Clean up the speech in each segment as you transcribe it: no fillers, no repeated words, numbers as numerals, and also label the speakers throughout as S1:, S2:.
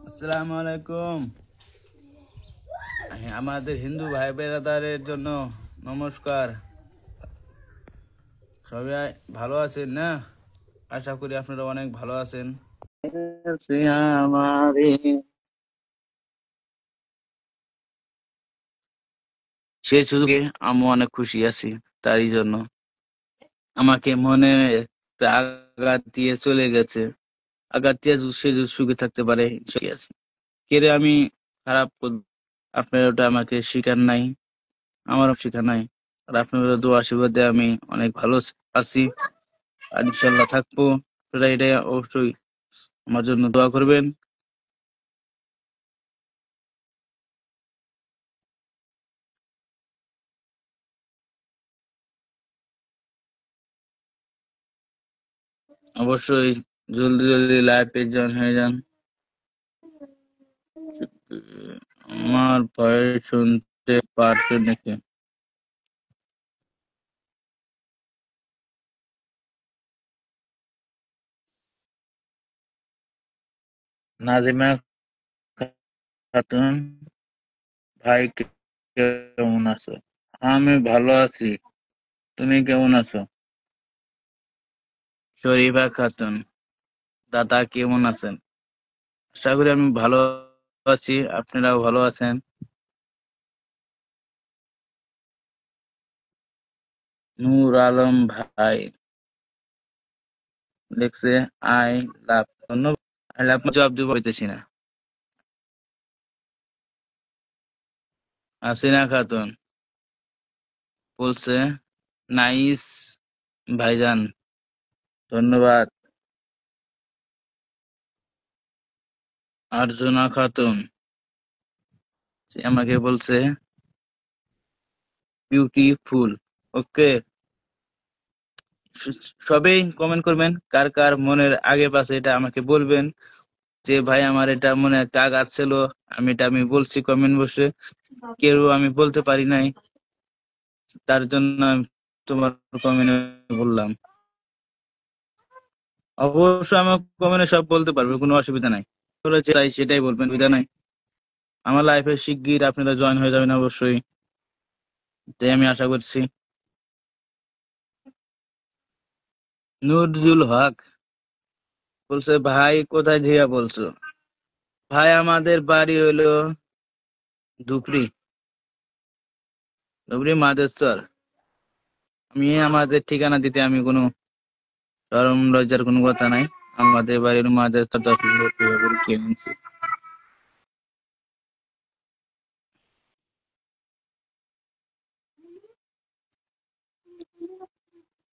S1: আসসালামু আলাইকুম। আমাদের হিন্দু ভাই বেরাদারের জন্য নমস্কার। সবাই ভালো আছেন না? আশা করি আপনারা অনেক ভালো আছেন। সে সুযোগে আমি অনেক খুশি আছি। তারই জন্য আমাকে মনে একটা আঘাত দিয়ে চলে গেছে। আঘাত দিয়ে সে যদি সুখে থাকতে পারে সুখী আছে। কেড়ে আমি খারাপ আপনার ওটা আমাকে শিখার নাই, আমারও শিখার নাই। আর আপনার দোয়া আশীর্বাদে আমি অনেক ভালো আছি আর ইনশাল্লাহ থাকবো। আপনারা এটা অবশ্যই আমার জন্য দোয়া করবেন। অবশ্যই জলদি জলদি লাইভে জয়েন হয়ে যান। আমার ভয়েস শুনতে পারছেন নাকি? নাজিমা খাতুন, ভাই কেমন আছো? আমি ভালো আছি, তুমি কেমন আছো? শরীফা খাতুন, দাদা কেমন আছেন? আশা করি আমি ভালো আছি, আপনারাও ভালো আছেন। নূর আলম ভাই লিখছে আই লাভ, ধন্যবাদ। আই লাভ জবাব দিব হইতেছি না। হাসিনা খাতুন বলছে নাইস ভাইজান, ধন্যবাদ। আর্জনা খাতুন সে আমাকে বলছে বিউটিফুল। ওকে, সবেই কমেন্ট করবেন, কার কার মনের আগে পাশে এটা আমাকে বলবেন যে ভাই আমার এটা মনে একটা আঘাত ছিল, আমি বলছি কমেন্ট বসে, কেউ আমি বলতে পারি নাই, তার জন্য আমি তোমার কমেন্টে বললাম। অবশ্যই আমার কমেন্টে সব বলতে পারবে, কোনো অসুবিধা নাই। চাই সেটাই বলবেন, অসুবিধা নাই। আমার লাইফে শিগগির আপনারা জয়েন হয়ে যাবেন অবশ্যই, তাই আমি আশা করছি। নুরুল হক বলছে ভাই কোথায় থেকে বলছো? ভাই আমাদের বাড়ি হইলো ধুপড়ি, ধুপড়ি মাদেশ্বর। আমাদের ঠিকানা দিতে আমি কোনো শরম লজ্জার কোনো কথা নাই। আমাদের বাড়ির মাদেশ্বর 10 কিলোমিটার।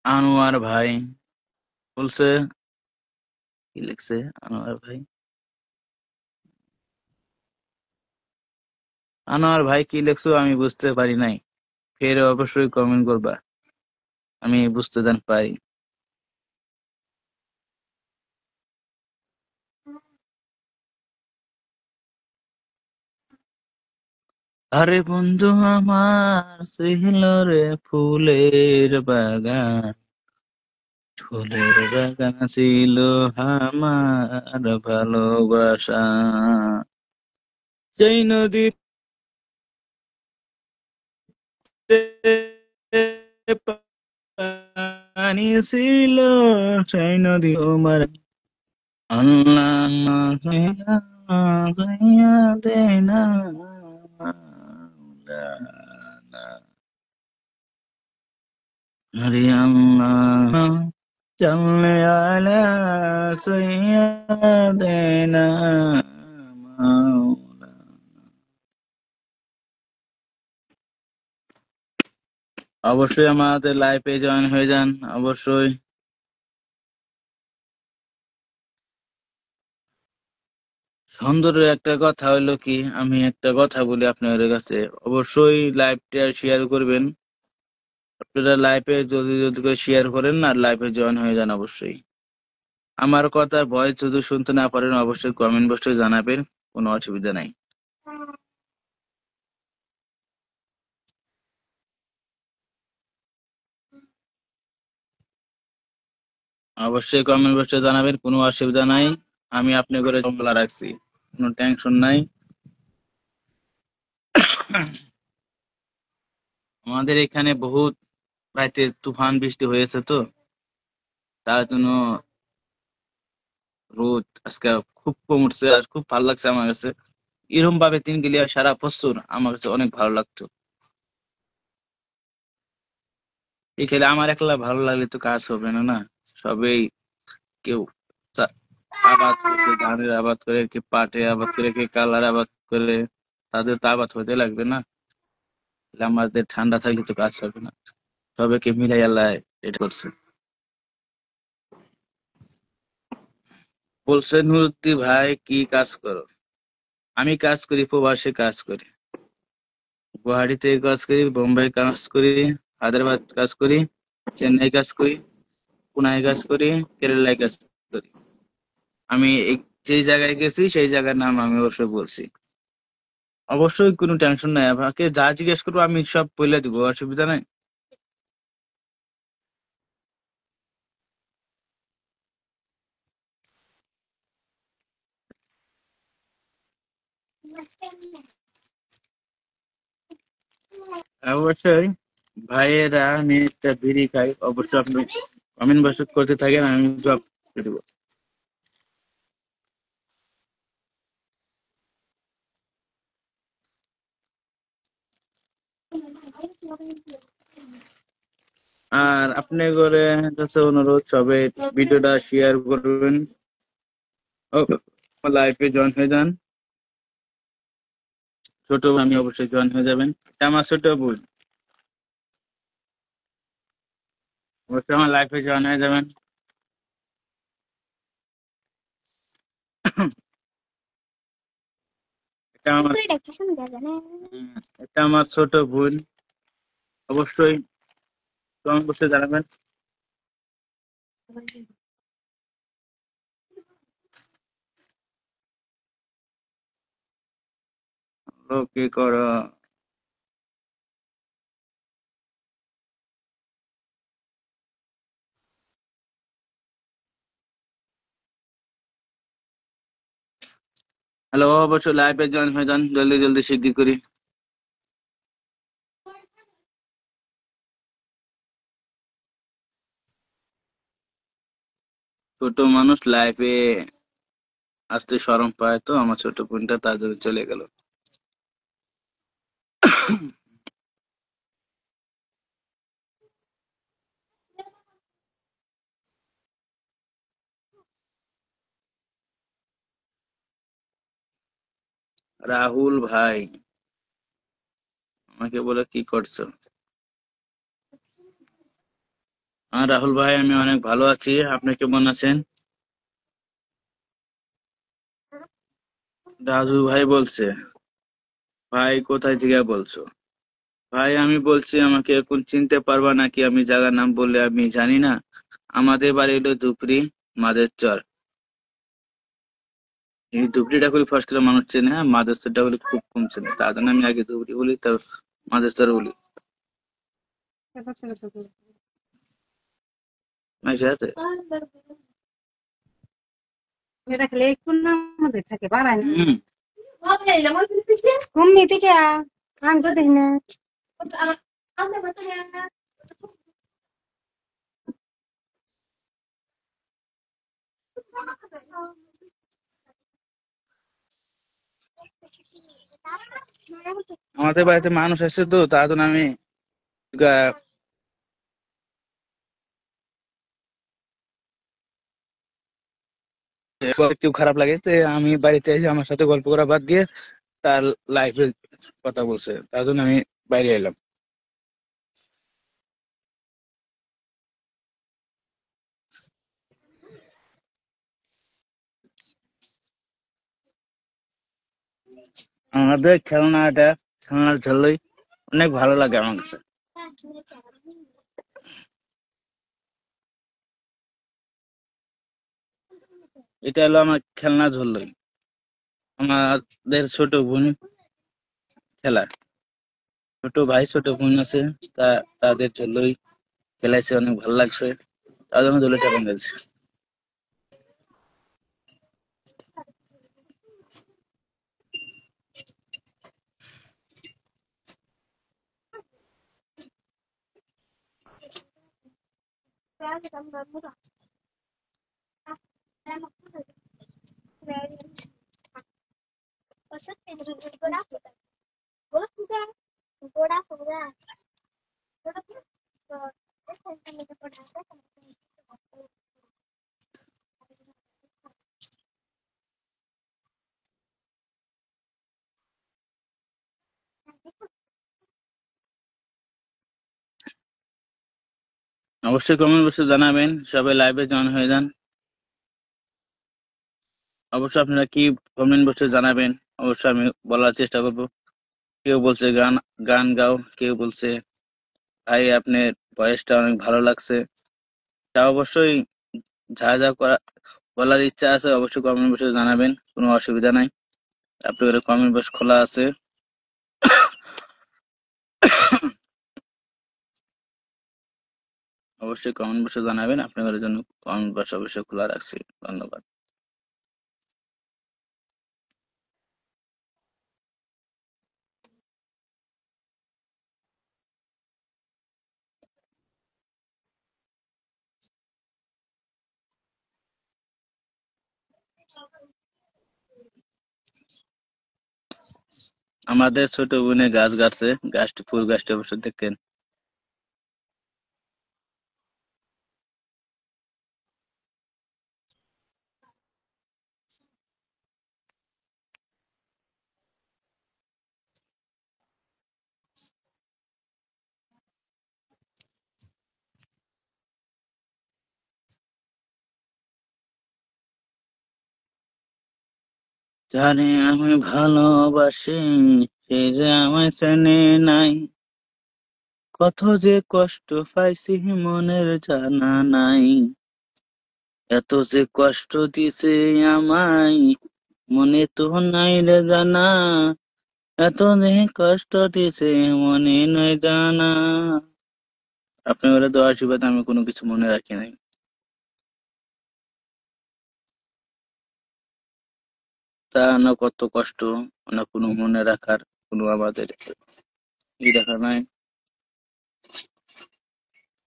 S1: আনোয়ার ভাই বলছে, কি লিখছে আনোয়ার ভাই? আনোয়ার ভাই কি লিখছো আমি বুঝতে পারি নাই, ফের অবশ্যই কমেন্ট করবা, আমি বুঝতে দেন পারি। আরে বন্ধু আমার ছিল রে ফুলের বাগান, ফুলের বাগান ছিল আমার ভালোবাসা, সেই নদীতে পানি ছিল, সেই নদী আমার আল্লাহ দেয় না। হরে আল্লাহ চাল্লে আলা সৈয়দেনা মাওলানা। অবশ্যই আমাদের লাইভে জয়েন হয়ে যান অবশ্যই। সুন্দর একটা কথা হইলো কি, আমি একটা কথা বলি আপনাদের কাছে, অবশ্যই লাইভটা শেয়ার করবেন। আপনারা লাইভে যদি যদি করে শেয়ার করেন না, লাইভে জয়েন হয়ে যান অবশ্যই। আমার কথার ভয়েস যদি শুনতে না পারেন অবশ্যই কমেন্ট বক্সে জানাবেন, কোনো অসুবিধা নাই। অবশ্যই কমেন্ট বক্সে জানাবেন, কোনো অসুবিধা নাই। আমি আপনি করে খোলা রাখছি, কোনো টেনশন নাই। আমাদের এখানে বহুত রাতে তুফান বৃষ্টি হয়েছে, তো তার জন্য রোদ আজকে খুব কম উঠছে, আর খুব ভালো লাগছে আমার কাছে। এরকম ভাবে 3 গিলিয়া সারা বছর আমার কাছে অনেক ভালো লাগতো। এই খেলে আমার একলা ভালো লাগলে তো কাজ হবে না, না। সবেই কেউ চা- আবাদ করছে, ধানের আবাদ করে, কে পাটের আবাদ করে, কে কালার আবাদ করে। তাদের তো আবাদ হতে লাগবে না। তাহলে আমাদের ঠান্ডা থাকলে তো কাজ হবে না। সবাইকে মিলাই আল্লাহ এটা করছে। বলছে নুরুদ্দি ভাই কি কাজ করো? আমি কাজ করি, প্রবাসে কাজ করি। গুয়াহাটিতে কাজ করি, বোম্বাই কাজ করি, হায়দ্রাবাদ কাজ করি, চেন্নাই কাজ করি, পুনায় কাজ করি, কেরালায় কাজ করি। আমি যে জায়গায় গেছি সেই জায়গার নাম আমি অবশ্যই বলছি। অবশ্যই কোনো টেনশন নাই, আপনাকে যা জিজ্ঞেস করবো আমি সব বলে দিব, অসুবিধা নাই। অবশ্যই ভাইয়েরা, আমি একটা বিড়ি খাই, অবশ্যই আপনি কমেন্ট বক্স করতে থাকেন, আমি জব করে দেবো। আর আপনি করে কাছে অনুরোধ, সবাই ভিডিওটা শেয়ার করবেন, লাইভে জয়েন হয়ে যান। ছোট বোন, আমি অবশ্যই জয়েন হয়ে যাবেন। এটা আমার ছোট বোন, অবশ্যই আমার লাইভে জয়েন হয়ে যাবেন। এটা আমার এটা আমার ছোট বোন, অবশ্যই কমেন্ট করতে জানাবেন। ওকে করো। হ্যালো, অবশ্যই লাইভে জয়েন হয়ে যান, জলদি জলদি শিগগির করি। ছোট মানুষ লাইভে আসতে শরম পায়, তো আমার ছোট বোনটা তার জন্য চলে গেল। রাহুল ভাই আমাকে বলে কি করছো? রাহুল ভাই, আমি অনেক ভালো আছি, আপনি কেমন আছেন? রাজু ভাই বলছে। ভাই কোথায় থেকে বলছো? ভাই আমি বলছি, আমাকে এখন চিনতে পারবা নাকি? আমি জায়গার নাম বললে আমি জানি না। আমাদের বাড়ি হলো ধুপড়ি, মাদের চর। এই ধুপড়িটা করে ফার্স্ট করে মানুষ চেনে, হ্যাঁ, মাদের চরটা বলে খুব কম চেনে, তার জন্য আমি আগে ধুপড়ি বলি, তার মাদের চর বলি। মাঝে হাতে
S2: এটা খেলে কোন নাম মধ্যে থাকে বাড়ায় না
S1: হম।
S2: কমনি থেকে আমি তো দেখি না
S1: আমাদের বাড়িতে মানুষ আসছে, তো তার জন্য আমি গা- একটু খারাপ লাগে, তো আমি বাড়িতে এসে আমার সাথে গল্প করা বাদ দিয়ে তার লাইফে কথা বলছে, তার জন্য আমি বাইরে এলাম। আমাদের খেলনার ঝালই অনেক ভালো লাগে আমার কাছে। এটা হলো আমার খেলনা ঝুলই, আমাদের ছোট বোন খেলা, ছোট ভাই ছোট বোন আছে, তা তাদের ঝুলই খেলাইছে, অনেক ভালো লাগছে, তার জন্য ঝুলিটা বানিয়েছে। অবশ্যই কমেন্ট বক্সে জানাবেন, সবাই লাইভে জয়েন হয়ে যান। অবশ্যই আপনারা কি কমেন্ট বক্সে জানাবেন, অবশ্যই আমি বলার চেষ্টা করব। কেউ বলছে গান গান গাও, কেউ বলছে ভাই আপনার ভয়েসটা অনেক ভালো লাগছে। তা অবশ্যই যা যা বলার ইচ্ছা আছে অবশ্যই কমেন্ট বক্সে জানাবেন, কোনো অসুবিধা নাই। আপনাদের কমেন্ট বক্স খোলা আছে। অবশ্যই কমেন্ট বক্সে জানাবেন, আপনাদের জন্য কমেন্ট বক্স অবশ্যই খোলা রাখছি। ধন্যবাদ। আমাদের ছোট বোনে গাছ গাছে, গাছটি ফুল গাছটি অবশ্যই দেখেন। জানে আমি ভালোবাসি, সে যে আমায় চেনে নাই, কত যে কষ্ট পাইছি মনের জানা নাই, এত যে কষ্ট দিছে আমায় মনে তো নাই রে জানা, এত যে কষ্ট দিছে মনে নয় জানা। আপনার তো আশীর্বাদ আমি কোনো কিছু মনে রাখি নাই। তা না কত কষ্ট, না কোনো মনে রাখার কোনো আমাদের ই দেখা নাই।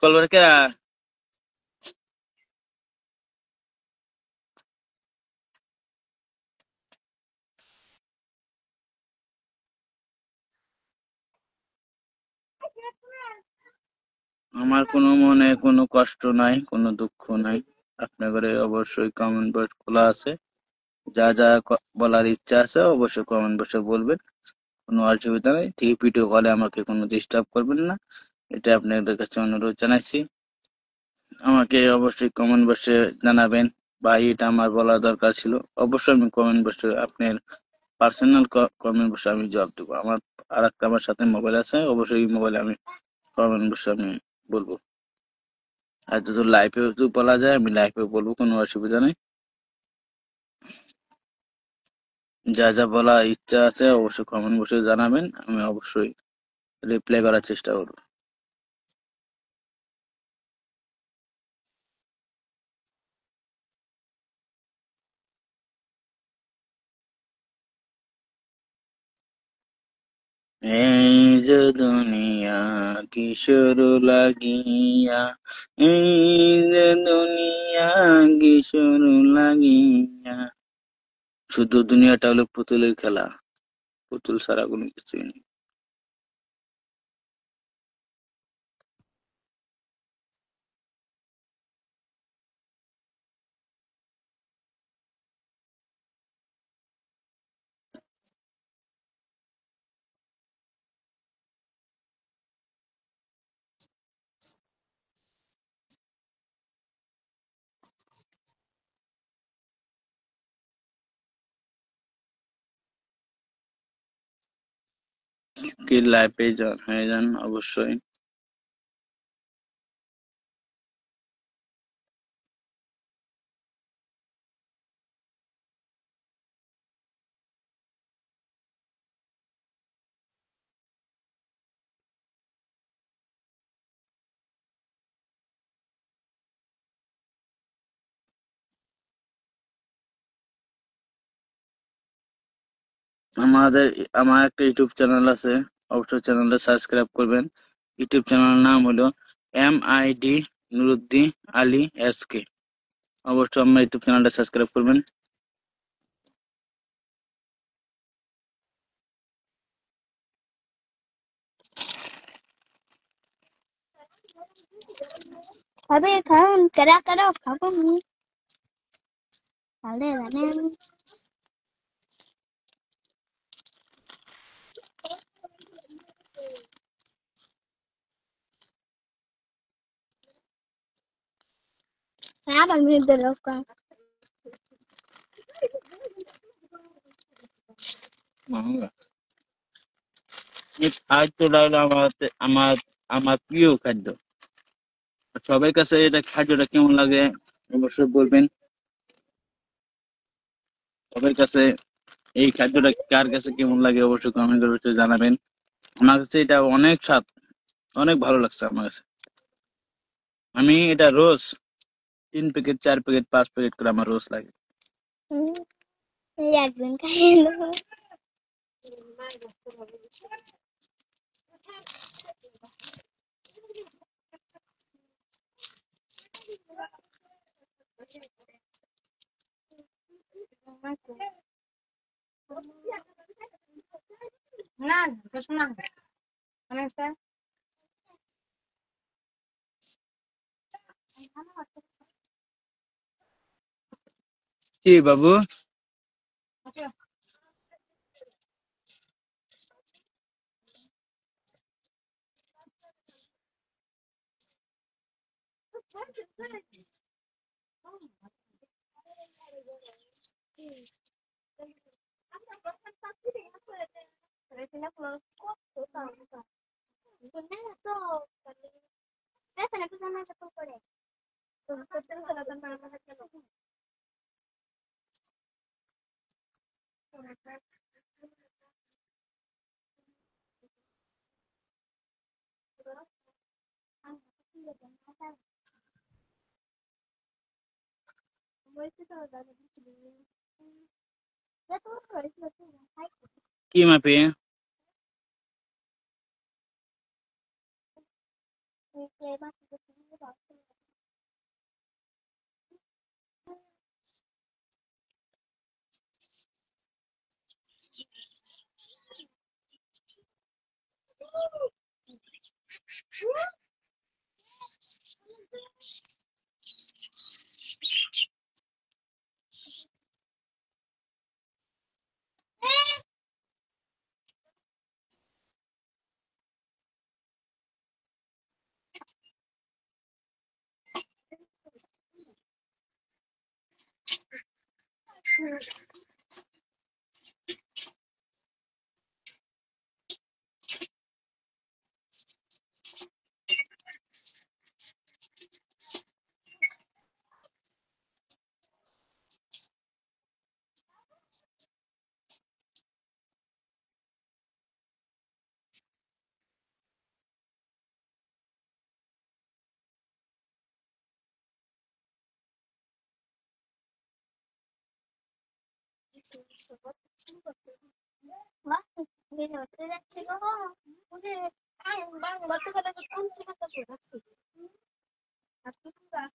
S1: কলবার কেরা? আমার কোনো মনে কোনো কষ্ট নাই, কোনো দুঃখ নাই। আপনাদের অবশ্যই কমেন্ট বক্স খোলা আছে, যা যা বলার ইচ্ছা আছে অবশ্যই কমেন্ট বক্সে বলবেন, কোনো অসুবিধা নেই। ঠিক ভিডিও কলে আমাকে কোনো ডিস্টার্ব করবেন না, এটা আপনাদের কাছে অনুরোধ জানাচ্ছি। আমাকে অবশ্যই কমেন্ট বক্সে জানাবেন, ভাই এটা আমার বলা দরকার ছিল। অবশ্যই আমি কমেন্ট বক্সে আপনার পার্সোনাল কমেন্ট বক্সে আমি জবাব দেবো। আমার সাথে মোবাইল আছে, অবশ্যই এই মোবাইলে আমি কমেন্ট বক্সে আমি বলবো। আর যদি লাইভে বলা যায় আমি লাইভে বলবো, কোনো অসুবিধা নেই। যা যা বলা ইচ্ছা আছে অবশ্যই কমেন্ট বক্সে জানাবেন, আমি অবশ্যই রিপ্লাই করার চেষ্টা করবো। এই যে দুনিয়া কি শুরু লাগিয়া, এই যে দুনিয়া কি শুরু লাগিয়া। শুধু দুনিয়াটা হলো পুতুলের খেলা, পুতুল ছাড়া কোনো কিছুই নেই। কি লাইভে জয়েন হয়ে যান অবশ্যই। আমাদের আমার একটা ইউটিউব চ্যানেল আছে, অবশ্যই চ্যানেলটা সাবস্ক্রাইব করবেন। ইউটিউব চ্যানেলের নাম হলো MID নুরুদ্দিন আলী SK। অবশ্যই আমার ইউটিউব চ্যানেলটা সাবস্ক্রাইব করবেন।
S3: Tapi kan kadang-kadang apa nih? Ada kan? Kenapa minta loka?
S1: এই খাদ্যটা হলো আমার আমার প্রিয় খাদ্য। সবার কাছে এটা খাদ্যটা কেমন লাগে অবশ্যই বলবেন। সবার কাছে এই খাদ্যটা কার কাছে কেমন লাগে অবশ্যই কমেন্ট করে অবশ্যই জানাবেন। আমার কাছে এটা অনেক স্বাদ, অনেক ভালো লাগছে আমার কাছে। আমি এটা রোজ 3 প্যাকেট 4 প্যাকেট 5 প্যাকেট করে আমার রোজ লাগে।
S3: Lihat kan kayak lu.
S2: না তো শোনা অনেক স্যার
S1: কি বাবু? কি মাপি?
S3: Wah, ini hotel yang kilo. Udah, bang, batu kata betul sih kata surat sih. Aku enggak.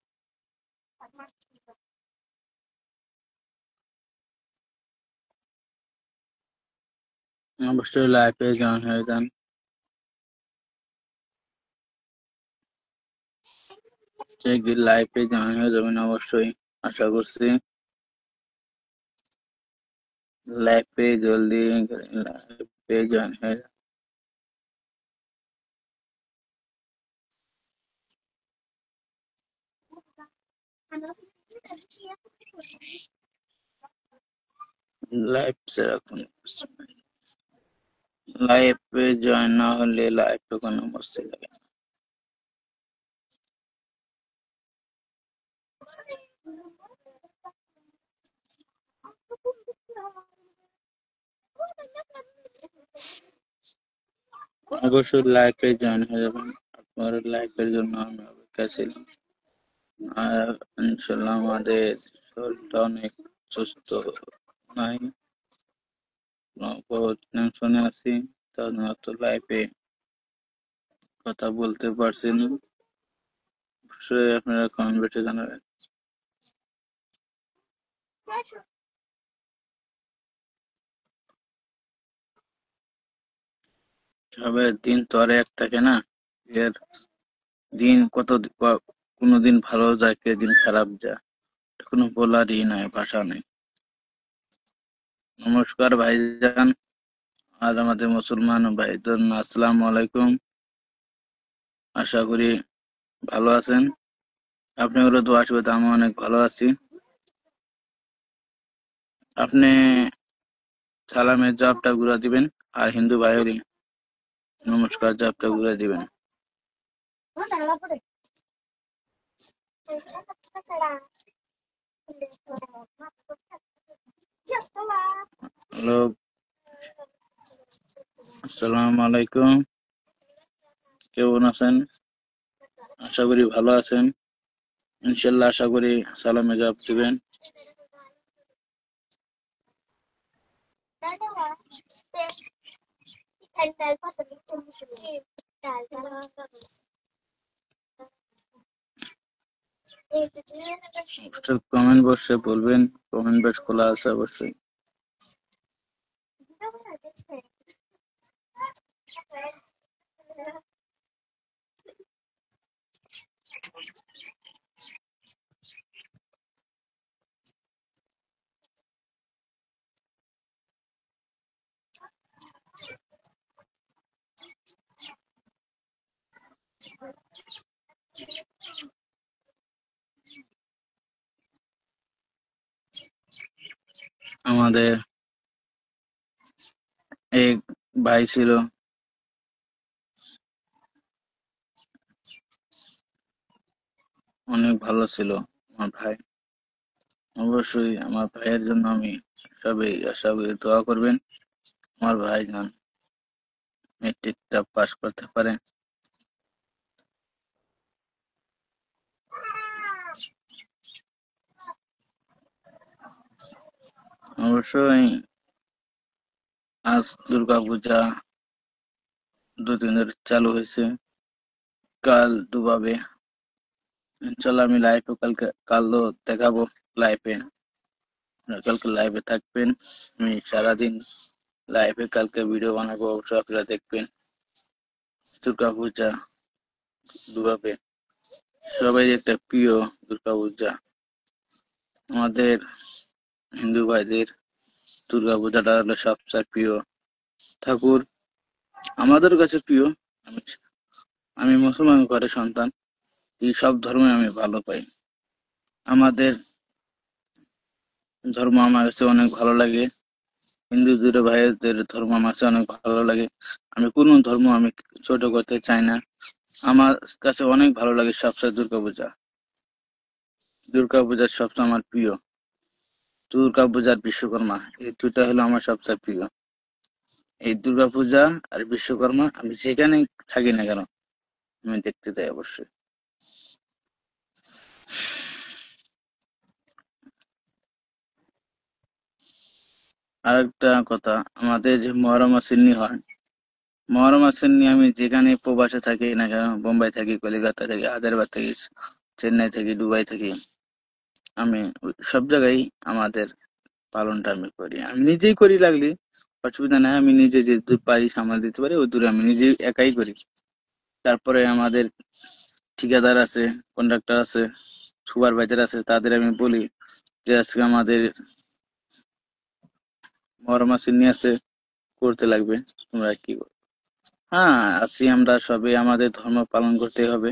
S1: অবশ্যই লাইভে জয়েন হয়ে যান। লাইভে জয়েন হয়ে যাবেন অবশ্যই, আশা করছি। লাইভে জলদি লাইভে জয়েন হয়ে যান। লাইভ সেরকম লাইভে জয়েন না হলে লাইভে কোনো মস্তি লাগে না। অবশ্যই লাইভে জয়েন হয়ে যাবেন। আপনার লাইভের জন্য আমি অপেক্ষা ছিলাম। আর ইনশাল্লাহ আমাদের শরীরটা অনেক সুস্থ নাই, বহুত টেনশনে আছি, তার জন্য তো লাইভে কথা বলতে পারছি না। অবশ্যই আপনারা কমেন্ট বক্সে জানাবেন। সবে দিন তো আর এক থাকে না, এর দিন কোনো দিন ভালো যায়, কে দিন খারাপ যায়, কোনো বলারই নাই, ভাষা নেই। নমস্কার ভাইজান, আর আমাদের মুসলমান ভাইজান, আসসালামু আলাইকুম। আশা করি ভালো আছেন। আপনারও দোয়া আশীর্বাদে আমি অনেক ভালো আছি। আপনি সালামের জবাবটা ঘুরা দিবেন, আর হিন্দু ভাই হলে নমস্কার জবাবটা ঘুরা দিবেন। হ্যালো, আসসালামু আলাইকুম, কেমন আছেন? আশা করি ভালো আছেন। ইনশাল্লাহ আশা করি সালামে জবাব দিবেন। কমেন্ট বক্সে বলবেন, কমেন্ট বক্স খোলা আছে অবশ্যই। আমাদের এক ভাই ছিল, অনেক ভালো ছিল আমার ভাই। অবশ্যই আমার ভাইয়ের জন্য আমি সবাই আশা করি দোয়া করবেন। আমার ভাই যেন মেট্রিকটা পাস করতে পারে। অবশ্যই আজ দুর্গাপূজা 2-3 দিন ধরে চালু হয়েছে, কাল দুভাবে। ইনশাল্লাহ আমি লাইভে কালও দেখাবো লাইভে, কালকে লাইভে থাকবেন। আমি সারাদিন লাইভে কালকে ভিডিও বানাবো, অবশ্যই আপনারা দেখবেন। দুর্গাপূজা দুভাবে সবাই একটা প্রিয় দুর্গাপূজা। আমাদের হিন্দু ভাইদের দুর্গাপূজাটা হলো সবচেয়ে প্রিয় ঠাকুর, আমাদের কাছে প্রিয়। আমি আমি মুসলমান ঘরের সন্তান, এই সব ধর্মে আমি ভালো পাই। আমাদের ধর্ম আমার কাছে অনেক ভালো লাগে, হিন্দুদের ভাইদের ধর্ম আমার কাছে অনেক ভালো লাগে। আমি কোন ধর্ম আমি ছোট করতে চাই না। আমার কাছে অনেক ভালো লাগে সবচেয়ে দুর্গাপূজা। দুর্গাপূজা সবচেয়ে আমার প্রিয়। দুর্গাপূজার বিশ্বকর্মা, এই দুটা হলো আমার সবচেয়ে প্রিয়। এই দুর্গাপূজা আর বিশ্বকর্মা আমি যেখানে থাকি না কেন আমি দেখতে চাই অবশ্যই। আরেকটা কথা, আমাদের যে মহরম আসেননি হয়, মহরম আসেননি আমি যেখানে প্রবাসে থাকি না কেন, বোম্বাই থাকি, কলিকাতা থাকি, হায়দ্রাবাদ থাকি, চেন্নাই থাকি, দুবাই থাকি, আমি সব জায়গায় আমাদের পালনটা আমি করি। আমি নিজেই করি, লাগলে অসুবিধা নাই, আমি নিজে যে দূর পারি সামাল দিতে পারি ওই দূরে আমি নিজে একাই করি। তারপরে আমাদের ঠিকাদার আছে, কন্ট্রাক্টর আছে, সুপারভাইজার আছে, তাদের আমি বলি যে আজকে আমাদের মহরম আসেননি আছে, করতে লাগবে, তোমরা কি করো। হ্যাঁ, আছি আমরা সবে, আমাদের ধর্ম পালন করতে হবে।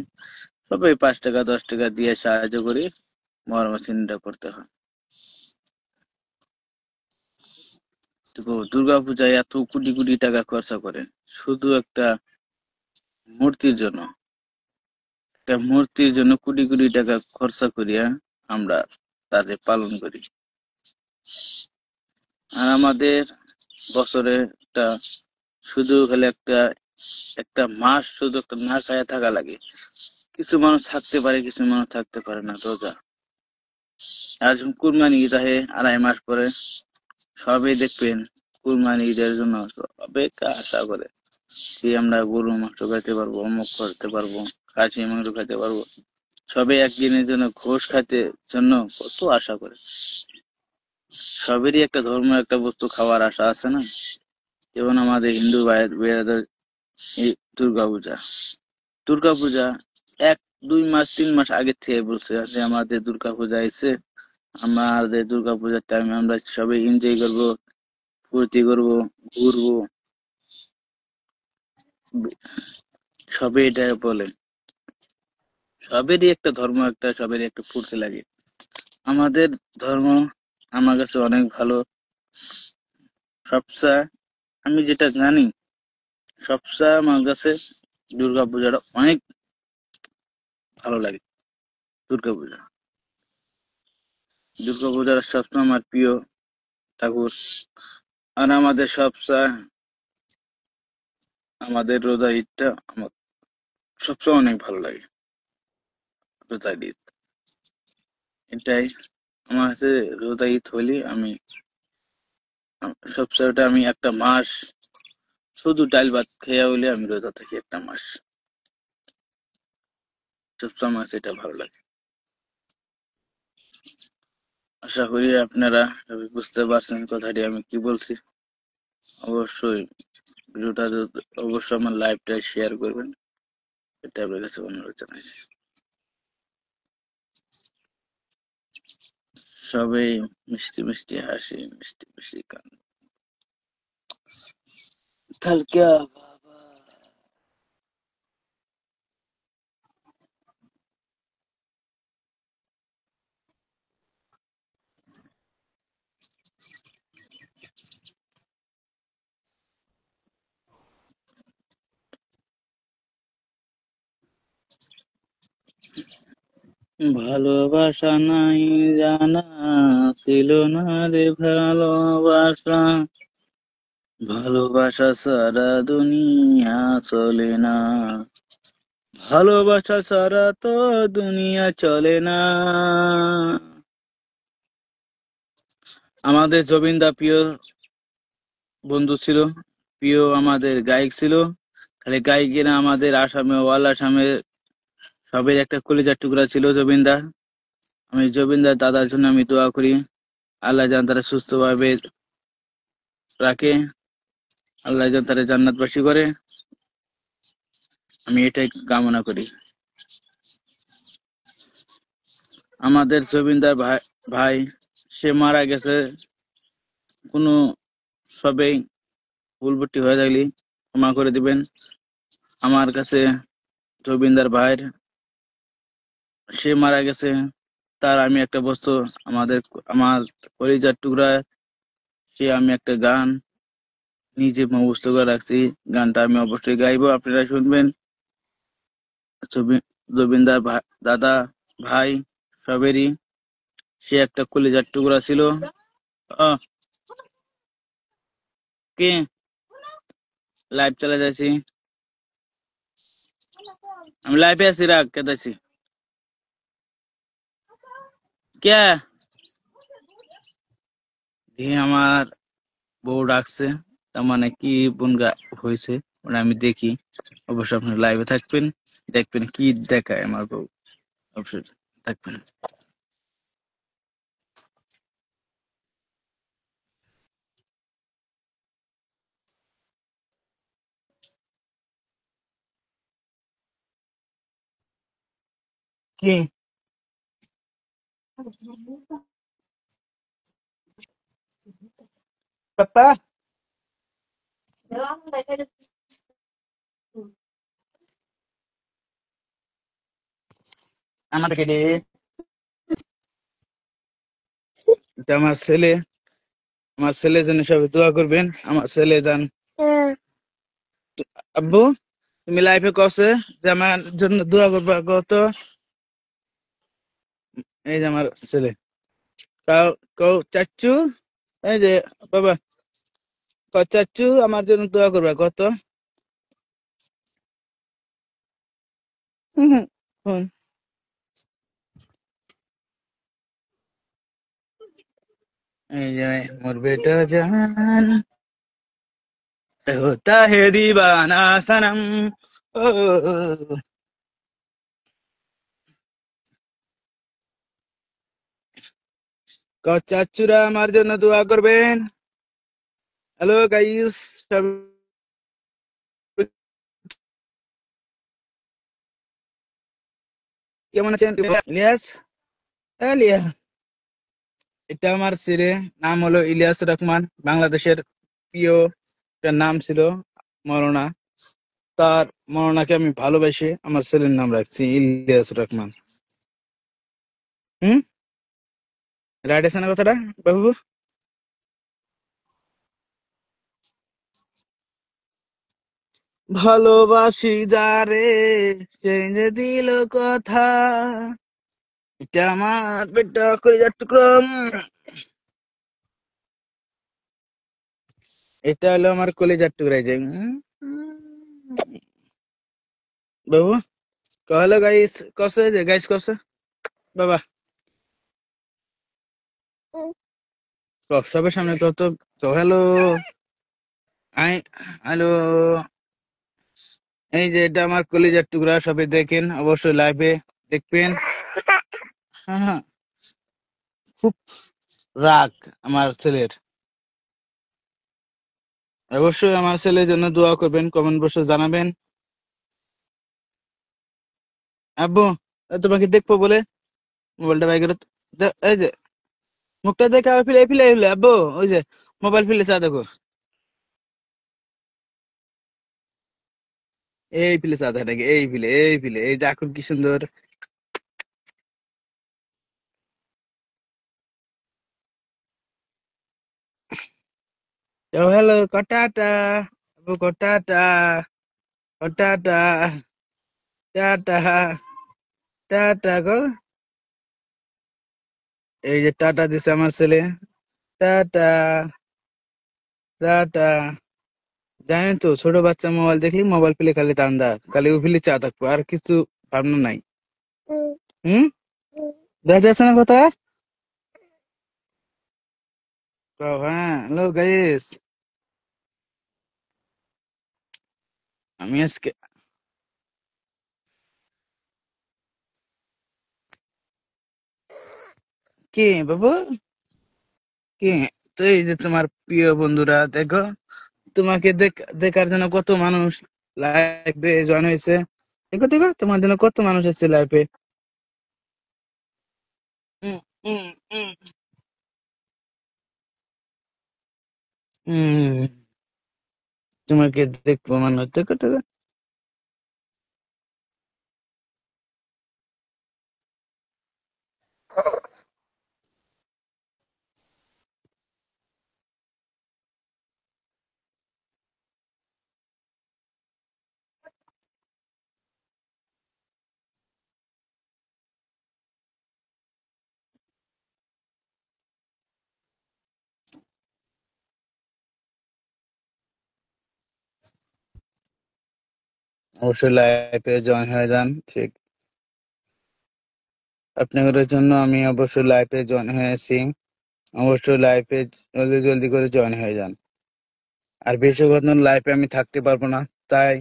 S1: সবাই 5 টাকা 10 টাকা দিয়ে সাহায্য করি, মহরম আসেননিটা করতে হয়। তো দুর্গাপূজায় এত কোটি কোটি টাকা খরচা করেন শুধু একটা মূর্তির জন্য। একটা মূর্তির জন্য কোটি কোটি টাকা খরচা করিয়া আমরা তাদের পালন করি। আর আমাদের বছরে একটা শুধু খালি একটা একটা মাস শুধু একটা না খায়া থাকা লাগে। কিছু মানুষ থাকতে পারে, কিছু মানুষ থাকতে পারে না রোজা। আর যখন কুরবানি ঈদ আহে 2.5 মাস পরে, সবাই দেখবেন কুরবানি ঈদের জন্য সবাই আশা করে যে আমরা গরু মাংস খাইতে পারবো, অমুক করতে পারবো, খাসি মাংস খাইতে পারবো। সবে একদিনের জন্য ঘোষ খাইতে জন্য কত আশা করে। সবেরই একটা ধর্ম, একটা বস্তু খাওয়ার আশা আছে না? যেমন আমাদের হিন্দু ভাইয়েদের এই দুর্গাপূজা। দুর্গাপূজা 1, 2 মাস 3 মাস আগের থেকে বলছে যে আমাদের দুর্গাপূজা এসে, আমাদের দুর্গাপূজার টাইমে আমরা সবাই এনজয় করবো, ফুর্তি করবো, ঘুরবো, সবে এটা বলে। সবেরই একটা ধর্ম, একটা সবেরই একটা ফুর্তি লাগে। আমাদের ধর্ম আমার কাছে অনেক ভালো। সবচেয়ে আমি যেটা জানি, সবচেয়ে আমার কাছে দুর্গাপূজাটা অনেক ভালো লাগে। দুর্গাপূজা দুর্গাপূজাটা সবসময় আমার প্রিয় ঠাকুর। আর আমাদের সবচেয়ে আমাদের রোজা ঈদটা আমার সবসময় অনেক ভালো লাগে। রোজা ঈদ এটাই আমার কাছে। রোজা ঈদ হলে আমি সবচেয়ে ওটা আমি একটা মাস শুধু ডাল ভাত খেয়ে হলে আমি রোজা থাকি একটা মাস। সবচেয়ে আমার কাছে এটা ভালো লাগে। আশা করি আপনারা সবাই বুঝতে পারছেন কথাটি আমি কি বলছি। অবশ্যই ভিডিওটা অবশ্যই আমার লাইভটা শেয়ার করবেন, এটা আপনার কাছে অনুরোধ জানাইছি। সবাই মিষ্টি মিষ্টি হাসি, মিষ্টি মিষ্টি গান। কালকে বাবা ভালোবাসা নাই জানা ছিল না রে ভালোবাসা, ভালোবাসা সারা দুনিয়া চলে না, ভালোবাসা সারা তো দুনিয়া চলে না। আমাদের জবিনদা প্রিয় বন্ধু ছিল, প্রিয় আমাদের গায়ক ছিল। খালি গায়কের না, আমাদের আসামে ওয়াল আসামে সবের একটা কলিজার টুকরা ছিল জবিনদা। আমি জবিনদার দাদার জন্য আমি দোয়া করি, আল্লাহ যেন তারা সুস্থভাবে রাখে, আল্লাহ যেন তারা জান্নাতবাসী করে, আমি এটাই কামনা করি। আমাদের জবিনদার ভাই সে মারা গেছে। কোনো সবেই ভুলভুটি হয়ে থাকলে ক্ষমা করে দিবেন। আমার কাছে জবিনদার ভাইয়ের সে মারা গেছে, তার আমি একটা বস্তু আমার কলিজার টুকরা সে আমি একটা গান নিজে মুখস্থ করে রাখছি। গানটা আমি অবশ্যই গাইবো, আপনারা শুনবেন। জবিনদার দাদা ভাই সবেরই সে একটা কলিজার টুকরা ছিল। আহ, কে লাইভ চালা যাচ্ছি, আমি লাইভে আছি, রাগ কেদাছি কে দিয়ে আমার বউ ডাকছে, তার মানে কি বনগা হয়েছে ওটা আমি দেখি। অবশ্যই আপনি লাইভে থাকবেন, দেখবেন কি দেখায় আমার বউ। অবশ্যই থাকবেন। কি পাপা আমার কেটে এটা আমার ছেলে, আমার ছেলের জন্য সবাই দোয়া করবেন। আমার ছেলে যান আব্বু, তুমি লাইফে কছে যে আমার জন্য দোয়া করবা কত। এই যে আমার ছেলে, কাউ কৌ চাচ্চু, এই যে বাবা কও চাচ্চু আমার জন্য দোয়া করবা কত। হুম, এই যে মোর বেটা জান होता है दीवाना सनम। ओ চাচুরা আমার জন্য দোয়া করবেন। হ্যালো গাইস, কেমন আছেন? ইলিয়াস, ইলিয়াস, এটা আমার ছেলে, নাম হলো ইলিয়াস রহমান। বাংলাদেশের প্রিয় একটা নাম ছিল মরনা। তার মরনাকে আমি ভালোবেসে আমার ছেলের নাম রাখছি ইলিয়াস রহমান। হুম, রাইট আছে না কথাটা বাবু? ভালোবাসি যারে, সে যে দিল কথা, এটা আমার বেটা কলিজার টুকরো। এটা হলো আমার কলিজার টুকরা, এই যে বাবু কহলো গাইস করছে, যে গাইস করছে বাবা। সবের সামনে কত তো হ্যালো, আই হ্যালো। এই যে এটা আমার কলিজার টুকরা, সবাই দেখেন অবশ্যই লাইভে দেখবেন। হ্যাঁ হ্যাঁ, খুব রাগ আমার ছেলের। অবশ্যই আমার ছেলের জন্য দোয়া করবেন, কমেন্ট বক্সে জানাবেন। আব্বু, তোমাকে দেখবো বলে মোবাইলটা বাই করে এই যে মুখটা দেখা ফিলে ফিলে ফিলে আব্বু, ওই যে মোবাইল ফিলে চা দেখো, এই ফিলে চা দেখা নাকি, এই ফিলে এই ফিলে, এই যে এখন কি সুন্দর। হ্যালো কটাটা, আব্বু কটাটা, কটাটা, টাটা, টাটা গো। এই যে টাটা দিছে আমার ছেলে, টাটা, টাটা। জানেন তো, ছোট বাচ্চা মোবাইল দেখলি মোবাইল ফেলে খালি ঠান্ডা, খালি ও ফেলে চা থাকবো, আর কিছু ভাবনা নাই। হুম, দেখা যাচ্ছে না কথা? হ্যাঁ, হ্যালো গাইস, আমি আজকে কে বাবু, কে? তো এই যে তোমার প্রিয় বন্ধুরা দেখো, তোমাকে দেখার জন্য কত মানুষ লাইভে জয়েন হয়েছে। দেখো দেখো, তোমার জন্য কত মানুষ আছে লাইভে। হুম হুম হুম হুম, তোমাকে দেখবো মানুষ, দেখো দেখো। অবশ্যই লাইভে জয়েন হয়ে যান, ঠিক আপনাদের জন্য আমি অবশ্যই লাইভে জয়েন হয়েছি। অবশ্যই লাইভে জলদি জলদি করে জয়েন হয়ে যান। আর বেশিক্ষণ লাইভে আমি থাকতে পারবো না, তাই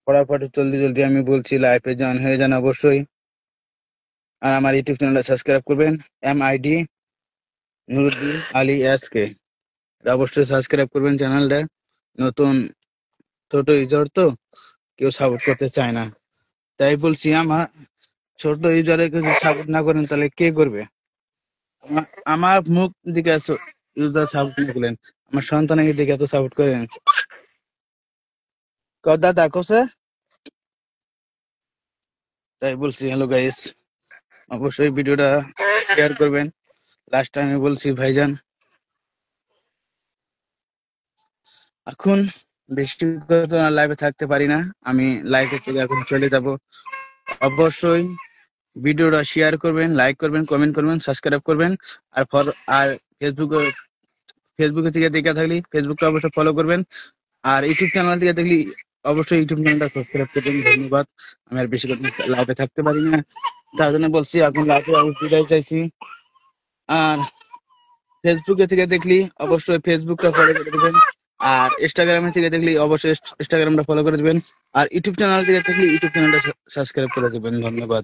S1: ফটাফট জলদি জলদি আমি বলছি লাইভে জয়েন হয়ে যান অবশ্যই। আর আমার ইউটিউব চ্যানেলটা সাবস্ক্রাইব করবেন, MID নুরুদ্দিন আলী SK, এটা অবশ্যই সাবস্ক্রাইব করবেন চ্যানেলটা। নতুন ছোট ইউজার তো, কেউ সাপোর্ট করতে চায় না, তাই বলছি আমার ছোট ইউজারে যদি সাপোর্ট না করেন তাহলে কে করবে? আমার মুখ দিকে ইউজার সাপোর্ট না করলেন, আমার সন্তানের দিকে এত সাপোর্ট করেন। দাদা কোসে, তাই বলছি হ্যালো গাইস, অবশ্যই ভিডিওটা শেয়ার করবেন। লাস্ট টাইমে বলছি ভাইজান, এখন বেশি লাইভে থাকতে পারি না, আমি লাইভে থেকে এখন চলে যাব। অবশ্যই ভিডিওটা শেয়ার করবেন, লাইক করবেন, কমেন্ট করবেন, সাবস্ক্রাইব করবেন। আর আর ফেসবুকে থেকে দেখে থাকলে ফেসবুকটা অবশ্যই ফলো করবেন। আর ইউটিউব চ্যানেল থেকে দেখলে অবশ্যই ইউটিউব চ্যানেলটা সাবস্ক্রাইব করবেন। ধন্যবাদ। আমি আর বেশি কথা লাইভে থাকতে পারি না, তার জন্য বলছি এখন লাইভে বিদায় চাইছি। আর ফেসবুকে থেকে দেখলি অবশ্যই ফেসবুকটা ফলো করে দেবেন। আর ইনস্টাগ্রামে থেকে দেখলি অবশ্যই ইনস্টাগ্রামটা ফলো করে দেবেন। আর ইউটিউব চ্যানেল থেকে দেখলি ইউটিউব চ্যানেলটা সাবস্ক্রাইব করে দেবেন। ধন্যবাদ।